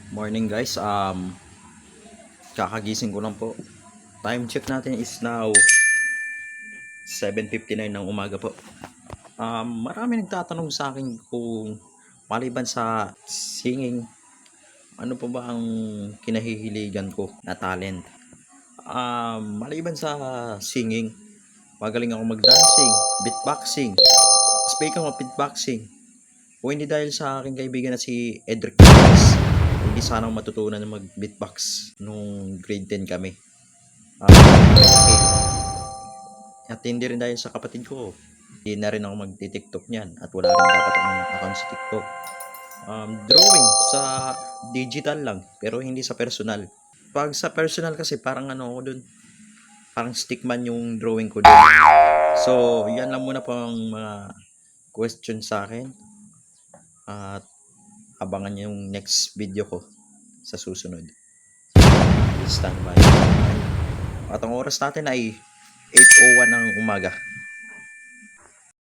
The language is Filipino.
Morning guys, kakagising ko lang po. Time check natin is now 7:59 ng umaga po. Marami nagtatanong sa akin kung maliban sa singing, ano po ba ang kinahihiligan ko na talent. Maliban sa singing, magaling ako mag-dancing, beatboxing. Speaking of beatboxing, kung hindi dahil sa aking kaibigan na si Edric Torres, hindi sana ako matutunan na mag-beatbox nung grade 10 kami. Okay. At hindi rin dahil sa kapatid ko, hindi na rin ako magti-TikTok niyan at wala rin dapat akong account sa TikTok. Drawing sa digital lang pero hindi sa personal. Pag sa personal kasi parang ano ako dun, parang stickman yung drawing ko dun. So, yan lang muna po ang mga question sa akin. At abangan yung next video ko sa susunod. Stand by. At ang oras natin ay 8:01 ng umaga.